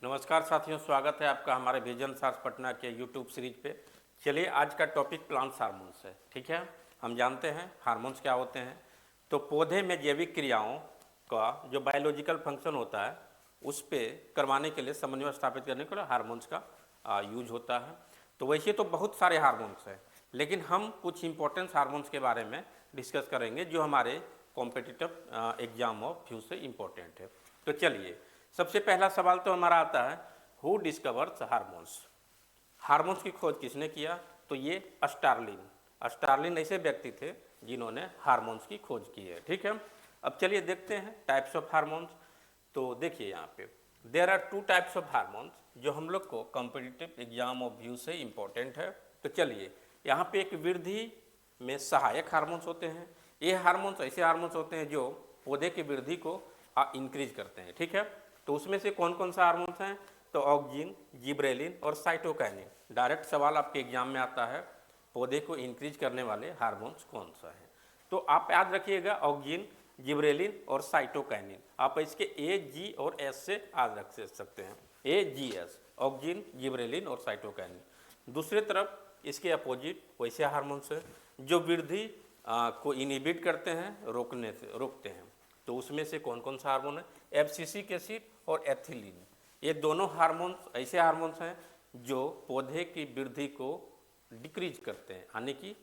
नमस्कार साथियों, स्वागत है आपका हमारे विजन सार्स पटना के यूट्यूब सीरीज पे। चलिए, आज का टॉपिक प्लांट्स हार्मोन्स है। ठीक है, हम जानते हैं हार्मोन्स क्या होते हैं। तो पौधे में जैविक क्रियाओं का जो बायोलॉजिकल फंक्शन होता है उस पे करवाने के लिए, समन्वय स्थापित करने के लिए हार्मोन्स का यूज होता है। तो वैसे तो बहुत सारे हार्मोन्स हैं, लेकिन हम कुछ इंपॉर्टेंट हार्मोन्स के बारे में डिस्कस करेंगे जो हमारे कॉम्पिटिटिव एग्जाम ऑफ फ्यू से इम्पोर्टेंट है। तो चलिए, सबसे पहला सवाल तो हमारा आता है, हु डिस्कवर्स हार्मोन्स। हार्मोन्स की खोज किसने किया? तो ये स्टार्लिन। स्टार्लिन ऐसे व्यक्ति थे जिन्होंने हार्मोन्स की खोज की है। ठीक है, अब चलिए देखते हैं टाइप्स ऑफ हार्मोन्स। तो देखिए यहाँ पे there are two types of hormones जो हम लोग को कॉम्पिटिटिव एग्जाम ऑफ व्यू से इम्पोर्टेंट है। तो चलिए, यहाँ पे एक वृद्धि में सहायक हार्मोन्स होते हैं। ये हार्मोन्स ऐसे हार्मोन्स होते हैं जो पौधे की वृद्धि को इंक्रीज करते हैं। ठीक है, तो उसमें से कौन कौन सा हार्मोन्स हैं? तो ऑक्जिन, जिब्रेलिन और साइटोकाइनिन। डायरेक्ट सवाल आपके एग्जाम में आता है, पौधे को इंक्रीज करने वाले हार्मोन्स कौन सा है? तो आप याद रखिएगा, ऑक्जिन, जिब्रेलिन और साइटोकाइनिन। आप इसके ए, जी और एस से याद रख सकते हैं। ए, जी, एस, ऑक्जिन, जिब्रेलिन और साइटोकाइनिन। दूसरी तरफ इसके अपोजिट वैसे हार्मोन्स हैं जो वृद्धि को इनहिबिट करते हैं, रोकते हैं। तो उसमें से कौन कौन सा हार्मोन है? एब्सिसिक एसिड और एथिलीन। ये दोनों हार्मोन्स ऐसे हार्मोन्स हैं जो पौधे की वृद्धि को डिक्रीज करते हैं, यानी कि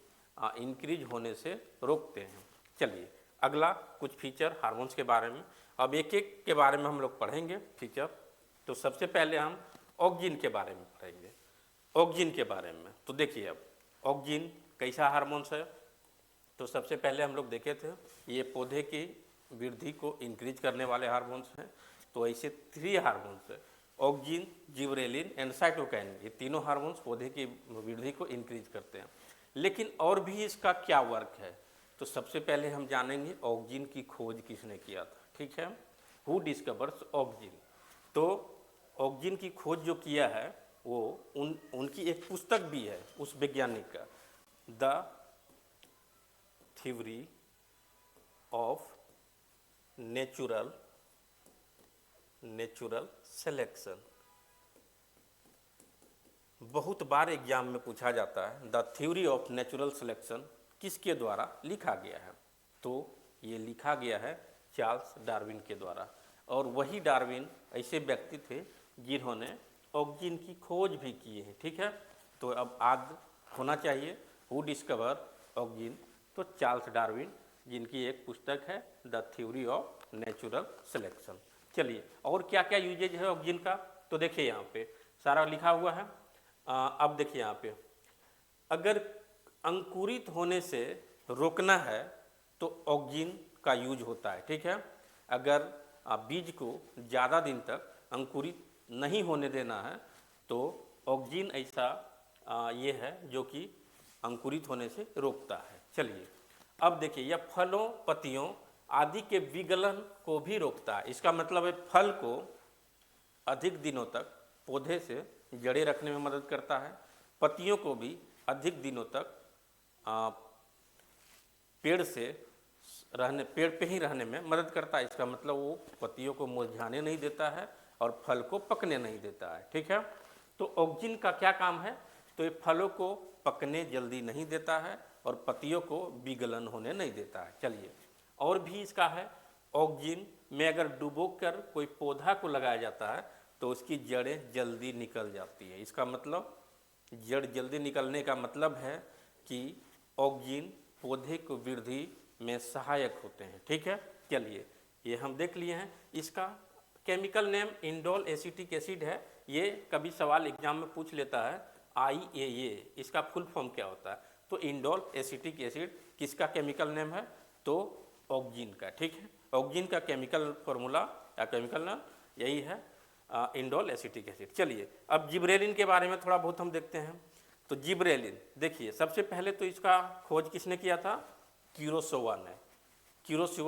इंक्रीज होने से रोकते हैं। चलिए, अगला कुछ फीचर हार्मोन्स के बारे में। अब एक एक के बारे में हम लोग पढ़ेंगे फीचर। तो सबसे पहले हम ऑक्जिन के बारे में पढ़ेंगे। ऑक्जिन के बारे में तो देखिए, अब ऑक्जिन कैसा हार्मोन्स है? तो सबसे पहले हम लोग देखे थे, ये पौधे की वृद्धि को इंक्रीज करने वाले हार्मोन्स हैं। तो ऐसे 3 हार्मोन्स है, ऑक्जिन, जिब्रेलिन एंड साइटोकाइनिन। ये तीनों हार्मोन्स पौधे की वृद्धि को इंक्रीज करते हैं। लेकिन और भी इसका क्या वर्क है? तो सबसे पहले हम जानेंगे ऑक्जिन की खोज किसने किया था। ठीक है, हु डिस्कवर्स ऑक्जिन। तो ऑक्जिन की खोज जो किया है वो उनकी एक पुस्तक भी है उस वैज्ञानिक का, the theory of natural selection. बहुत बार एग्जाम में पूछा जाता है, the theory of natural selection किसके द्वारा लिखा गया है? तो ये लिखा गया है चार्ल्स डार्विन के द्वारा। और वही डार्विन ऐसे व्यक्ति थे जिन्होंने ऑक्जिन की खोज भी की है। ठीक है, तो अब याद होना चाहिए, हु डिस्कवर ऑक्जिन। तो चार्ल्स डार्विन, जिनकी एक पुस्तक है the theory of natural selection. चलिए, और क्या क्या यूजेज है ऑक्जिन का? तो देखिए यहाँ पे सारा लिखा हुआ है। अब देखिए यहाँ पे, अगर अंकुरित होने से रोकना है तो ऑक्जिन का यूज होता है। ठीक है, अगर बीज को ज़्यादा दिन तक अंकुरित नहीं होने देना है तो ऑक्जिन ऐसा ये है जो कि अंकुरित होने से रोकता है। चलिए, अब देखिए, यह फलों, पत्तियों आदि के विगलन को भी रोकता है। इसका मतलब है फल को अधिक दिनों तक पौधे से जड़े रखने में मदद करता है, पत्तियों को भी अधिक दिनों तक पेड़ पे ही रहने में मदद करता है। इसका मतलब वो पत्तियों को मुरझाने नहीं देता है और फल को पकने नहीं देता है। ठीक है, तो ऑक्जिन का क्या काम है? तो ये फलों को पकने जल्दी नहीं देता है और पत्तियों को विगलन होने नहीं देता है। चलिए, और भी इसका है, ऑक्जिन में अगर डुबोकर कोई पौधा को लगाया जाता है तो उसकी जड़ें जल्दी निकल जाती है। इसका मतलब, जड़ जल्दी निकलने का मतलब है कि ऑक्जिन पौधे को वृद्धि में सहायक होते हैं। ठीक है, चलिए, ये हम देख लिए हैं। इसका chemical name indole acetic acid है। ये कभी सवाल एग्जाम में पूछ लेता है, IAA, इसका फुल फॉर्म क्या होता है? तो इंडोल एसिटिक एसिड किसका केमिकल नेम है? तो ऑक्जिन का। ठीक है, ऑक्जिन का केमिकल फॉर्मूला या केमिकल नाम यही है, इंडोल एसिटिक एसिड। चलिए, अब जिब्रेलिन के बारे में थोड़ा बहुत हम देखते हैं। तो जिब्रेलिन देखिए, सबसे पहले तो इसका खोज किसने किया था? क्यूरोसोवा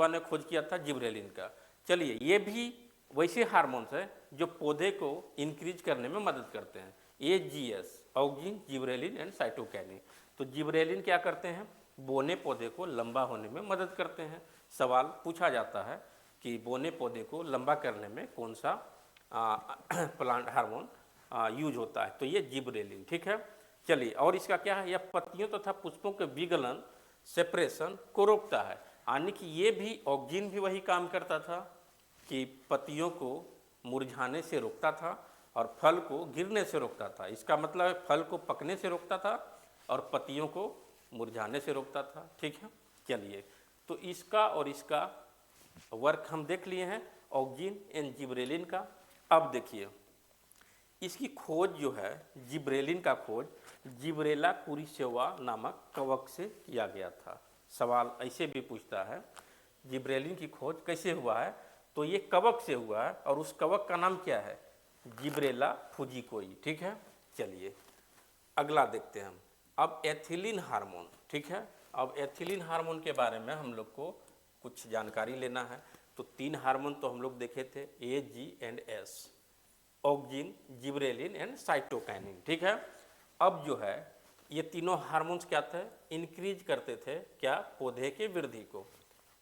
ने खोज किया था जिब्रेलिन का। चलिए, ये भी वैसे हार्मोन्स है जो पौधे को इंक्रीज करने में मदद करते हैं। AGS, auxin, gibberellin and cytokinin. तो जिब्रेलिन क्या करते हैं? बोने पौधे को लंबा होने में मदद करते हैं। सवाल पूछा जाता है कि बोने पौधे को लंबा करने में कौन सा प्लांट हार्मोन यूज होता है, तो ये जिबरेलिन। ठीक है, चलिए, और इसका क्या है, यह पत्तियों तथा पुष्पों के विगलन सेपरेशन को रोकता है। यानी कि ये भी ऑक्जिन भी वही काम करता था कि पत्तियों को मुरझाने से रोकता था और फल को गिरने से रोकता था। इसका मतलब है फल को पकने से रोकता था और पत्तियों को मुरझाने से रोकता था। ठीक है, चलिए, तो इसका और इसका वर्क हम देख लिए हैं, ऑक्जिन एंड जिबरेलिन का। अब देखिए, इसकी खोज जो है, जिब्रेलिन का खोज जिब्रेला कुरीसेवा नामक कवक से किया गया था। सवाल ऐसे भी पूछता है, जिब्रेलिन की खोज कैसे हुआ है, तो ये कवक से हुआ है और उस कवक का नाम क्या है, जिब्रेला फुजिकोई। ठीक है, चलिए अगला देखते हैं हम। अब एथिलीन हार्मोन। ठीक है, अब एथिलीन हार्मोन के बारे में हम लोग को कुछ जानकारी लेना है। तो 3 हार्मोन तो हम लोग देखे थे, A, G and S, auxin, gibberellin and cytokinin. ठीक है, अब जो है ये तीनों हार्मोन्स क्या थे, इंक्रीज करते थे क्या, पौधे के वृद्धि को।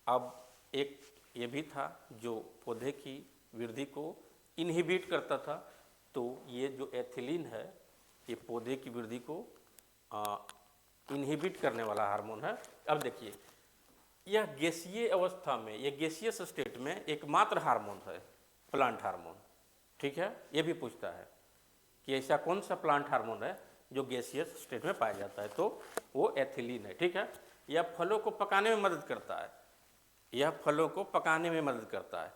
अब एक ये भी था जो पौधे की वृद्धि को इनहिबिट करता था, तो ये जो एथिलीन है ये पौधे की वृद्धि को इनहिबिट करने वाला हार्मोन है। अब देखिए, यह गैसीय अवस्था में, यह गैसियस स्टेट में एकमात्र हार्मोन है, प्लांट हार्मोन। ठीक है, ये भी पूछता है कि ऐसा कौन सा प्लांट हार्मोन है जो गैसियस स्टेट में पाया जाता है, तो वो एथिलीन है। ठीक है, यह फलों को पकाने में मदद करता है, यह फलों को पकाने में मदद करता है।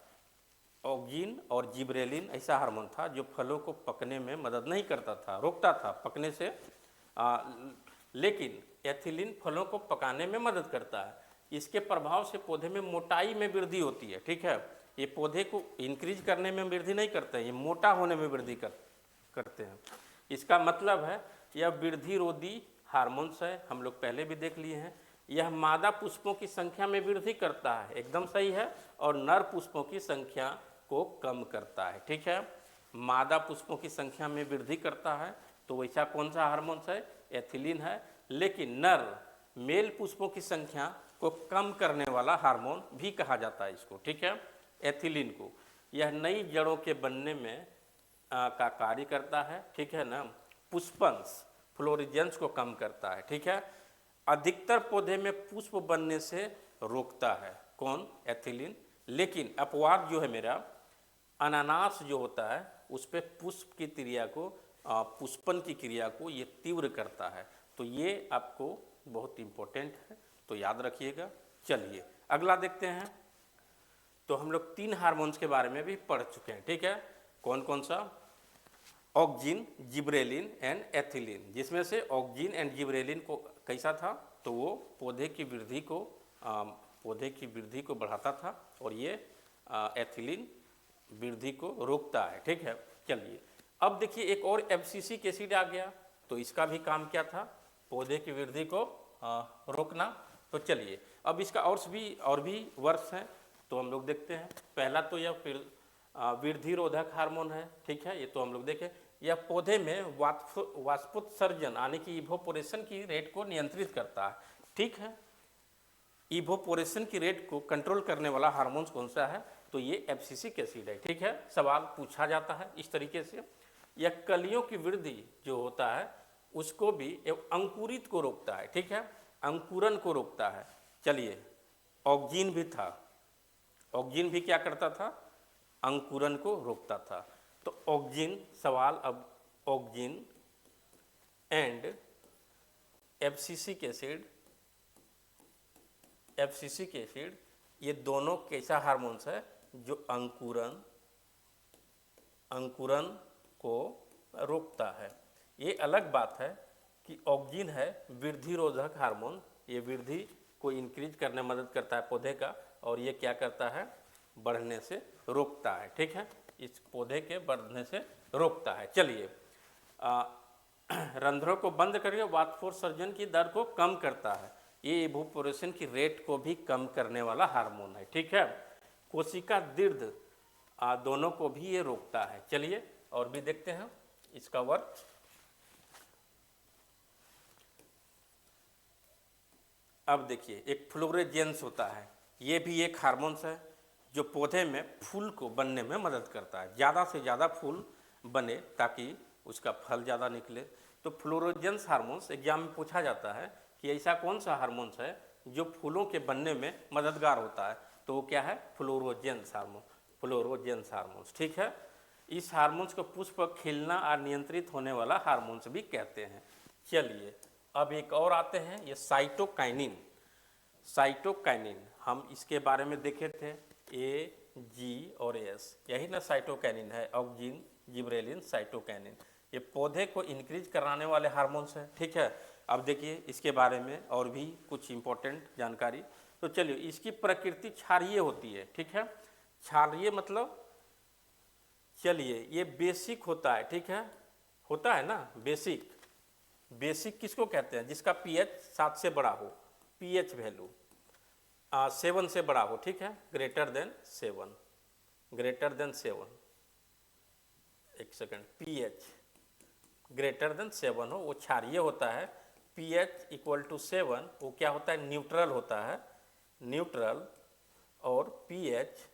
ऑक्जिन और जिब्रेलिन ऐसा हार्मोन था जो फलों को पकने में मदद नहीं करता था, रोकता था पकने से, लेकिन एथिलीन फलों को पकाने में मदद करता है। इसके प्रभाव से पौधे में मोटाई में वृद्धि होती है। ठीक है, ये पौधे को इंक्रीज करने में वृद्धि नहीं करते हैं, ये मोटा होने में वृद्धि करते हैं। इसका मतलब है यह वृद्धि रोधी हार्मोन्स है, हम लोग पहले भी देख लिए हैं। यह मादा पुष्पों की संख्या में वृद्धि करता है, एकदम सही है, और नर पुष्पों की संख्या को कम करता है। ठीक है, मादा पुष्पों की संख्या में वृद्धि करता है, तो वैसा कौन सा हार्मोन्स है, एथिलीन है। लेकिन नर मेल पुष्पों की संख्या को कम करने वाला हार्मोन भी कहा जाता है इसको। ठीक है, एथिलीन को। यह नई जड़ों के बनने में का कार्य करता है। ठीक है ना, पुष्पंश फ्लोरिजेंस को कम करता है। ठीक है, अधिकतर पौधे में पुष्प बनने से रोकता है, कौन, एथिलीन। लेकिन अपवाद जो है मेरा, अनानास जो होता है उस पर पुष्प की क्रिया को, पुष्पन की क्रिया को ये तीव्र करता है। तो ये आपको बहुत इम्पोर्टेंट है, तो याद रखिएगा। चलिए अगला देखते हैं। तो हम लोग 3 हार्मोन्स के बारे में भी पढ़ चुके हैं। ठीक है, कौन कौन सा, ऑक्जिन, जिब्रेलिन एंड एथिलीन, जिसमें से ऑक्जिन एंड जिब्रेलिन को कैसा था, तो वो पौधे की वृद्धि को बढ़ाता था और ये एथिलीन वृद्धि को रोकता है। ठीक है, चलिए अब देखिए एक और एब्सिसिक एसिड आ गया, तो इसका भी काम क्या था, पौधे की वृद्धि को रोकना। तो चलिए अब इसका और भी वर्ड्स हैं, तो हम लोग देखते हैं। पहला तो यह वृद्धि रोधक हार्मोन है। ठीक है, ये तो हम लोग देखें, यह पौधे में वाष्पोत्सर्जन यानी कि इवोपोरेशन की रेट को नियंत्रित करता है। ठीक है, इवोपोरेशन की रेट को कंट्रोल करने वाला हार्मोन कौन सा है, तो ये एब्सिसिक एसिड है। ठीक है, सवाल पूछा जाता है इस तरीके से। यह कलियों की वृद्धि जो होता है उसको भी अंकुरित को रोकता है। ठीक है, अंकुरन को रोकता है। चलिए, ऑक्जिन भी था, ऑक्जिन भी क्या करता था, अंकुरन को रोकता था। तो ऑक्जिन, सवाल अब ऑक्जिन एंड एब्सिसिक एसिड ये दोनों कैसा हार्मोन्स है जो अंकुरन को रोकता है। ये अलग बात है कि ऑक्जिन है वृद्धि रोधक हार्मोन, ये वृद्धि को इंक्रीज करने में मदद करता है पौधे का, और ये क्या करता है, बढ़ने से रोकता है। ठीक है, इस पौधे के बढ़ने से रोकता है। चलिए, रंध्रों को बंद करके वाष्पोत्सर्जन की दर को कम करता है, ये इवोपोरेशन की रेट को भी कम करने वाला हार्मोन है। ठीक है, कोशिका दीर्घ दोनों को भी ये रोकता है। चलिए और भी देखते हैं इसका वर्क। अब देखिए, एक फ्लोरेजेंस होता है, ये भी एक हार्मोन्स है। जो पौधे में फूल को बनने में मदद करता है, ज़्यादा से ज़्यादा फूल बने ताकि उसका फल ज़्यादा निकले। तो फ्लोरोजेंस हार्मोन्स एग्जाम में पूछा जाता है कि ऐसा कौन सा हार्मोन्स है जो फूलों के बनने में मददगार होता है, तो वो क्या है, फ्लोरोजेंस हार्मोन, फ्लोरोजेंस हार्मोन्स, ठीक है। इस हार्मोन्स को पुष्प खिलना और नियंत्रित होने वाला हार्मोन्स भी कहते हैं। चलिए अब एक और आते हैं, ये साइटोकाइनिन। साइटोकाइनिन हम इसके बारे में देखे थे, ए, जी और एस, यही ना साइटोकाइनिन है, ऑक्जिन, जिबरेलिन, साइटोकाइनिन। ये पौधे को इंक्रीज कराने वाले हार्मोन्स हैं, ठीक है। अब देखिए इसके बारे में और भी कुछ इंपॉर्टेंट जानकारी। तो चलिए, इसकी प्रकृति क्षारीय होती है, ठीक है। क्षारीय मतलब, चलिए ये बेसिक होता है, ठीक है, होता है ना बेसिक। बेसिक किसको कहते हैं, जिसका पीएच 7 से बड़ा हो, पीएच वैल्यू 7 से बड़ा हो, ठीक है, ग्रेटर देन 7, ग्रेटर देन 7, एक सेकंड, पीएच ग्रेटर देन 7 हो, वो क्षारीय होता है। पीएच इक्वल टू 7 वो क्या होता है, न्यूट्रल होता है, न्यूट्रल। और पीएच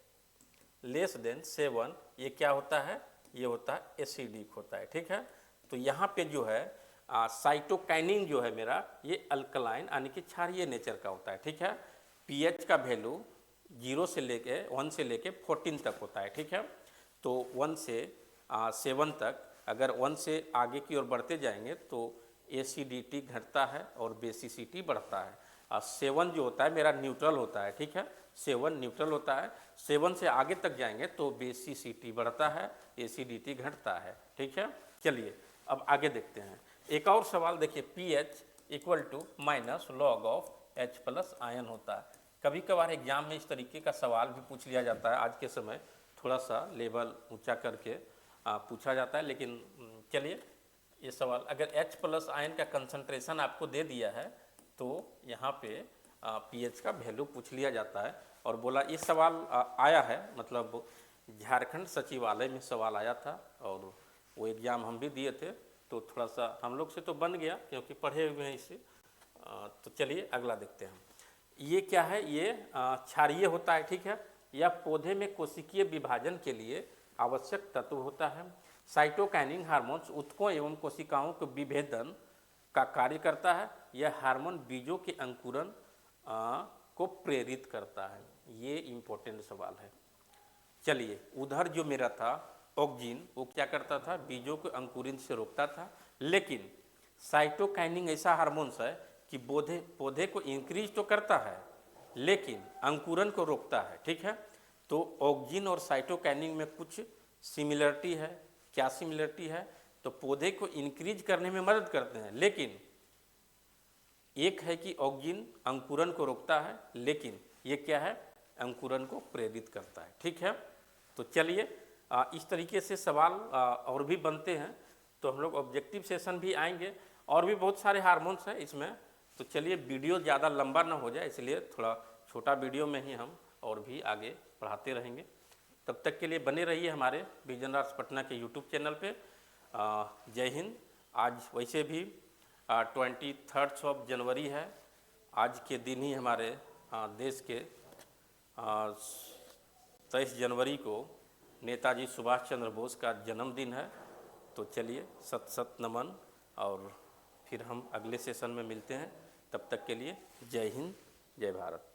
लेस देन 7 ये क्या होता है, ये होता है एसिडिक होता है, ठीक है। तो यहाँ पे जो है साइटोकाइनिन जो है मेरा, ये अल्कलाइन यानी कि क्षारीय नेचर का होता है, ठीक है। पीएच का वैल्यू 0 से लेके 1 से लेके 14 तक होता है, ठीक है। तो 1 से 7 तक, अगर 1 से आगे की ओर बढ़ते जाएंगे तो एसिडिटी घटता है और बेसिसिटी बढ़ता है। 7 जो होता है मेरा न्यूट्रल होता है, ठीक है, 7 न्यूट्रल होता है। 7 से आगे तक जाएंगे तो बेसिसिटी बढ़ता है, एसिडिटी घटता है, ठीक है। चलिए अब आगे देखते हैं। एक और सवाल देखिए, pH equal to minus log of H plus ion होता है। कभी कभार एग्जाम में इस तरीके का सवाल भी पूछ लिया जाता है। आज के समय थोड़ा सा लेवल ऊंचा करके पूछा जाता है, लेकिन चलिए ये सवाल, अगर H प्लस आयन का कंसंट्रेशन आपको दे दिया है तो यहाँ पे पीएच का वैल्यू पूछ लिया जाता है। और बोला ये सवाल आया है, मतलब झारखंड सचिवालय में सवाल आया था और वो एग्ज़ाम हम भी दिए थे, तो थोड़ा सा हम लोग से तो बन गया क्योंकि पढ़े हुए हैं इसे। तो चलिए अगला देखते हैं। ये क्या है, ये क्षारीय होता है, ठीक है। यह पौधे में कोशिकीय विभाजन के लिए आवश्यक तत्व होता है। साइटोकाइनिन हार्मोन्स ऊतकों एवं कोशिकाओं के विभेदन का कार्य करता है। यह हार्मोन बीजों के अंकुरन को प्रेरित करता है। ये इम्पोर्टेंट सवाल है। चलिए, उधर जो मेरा था ऑक्जिन, वो क्या करता था, बीजों को अंकुरित से रोकता था। लेकिन साइटोकाइनिन ऐसा हार्मोन्स है कि पौधे को इंक्रीज तो करता है लेकिन अंकुरन को रोकता है, ठीक है। तो ऑक्जिन और साइटोकाइनिन में कुछ सिमिलरिटी है। क्या सिमिलरिटी है, तो पौधे को इंक्रीज करने में मदद करते हैं, लेकिन एक है कि ऑक्जिन अंकुरन को रोकता है, लेकिन ये क्या है, अंकुरन को प्रेरित करता है, ठीक है। तो चलिए इस तरीके से सवाल और भी बनते हैं, तो हम लोग ऑब्जेक्टिव सेशन भी आएंगे और भी बहुत सारे हार्मोन्स हैं इसमें। तो चलिए वीडियो ज़्यादा लंबा ना हो जाए, इसलिए थोड़ा छोटा वीडियो में ही हम और भी आगे पढ़ाते रहेंगे। तब तक के लिए बने रहिए हमारे विजन आर्ट्स पटना के यूट्यूब चैनल पे। जय हिंद। आज वैसे भी 23 जनवरी है। आज के दिन ही हमारे देश के 23 जनवरी को नेताजी सुभाष चंद्र बोस का जन्मदिन है। तो चलिए सत सत नमन, और फिर हम अगले सेशन में मिलते हैं। तब तक के लिए जय हिंद, जय भारत।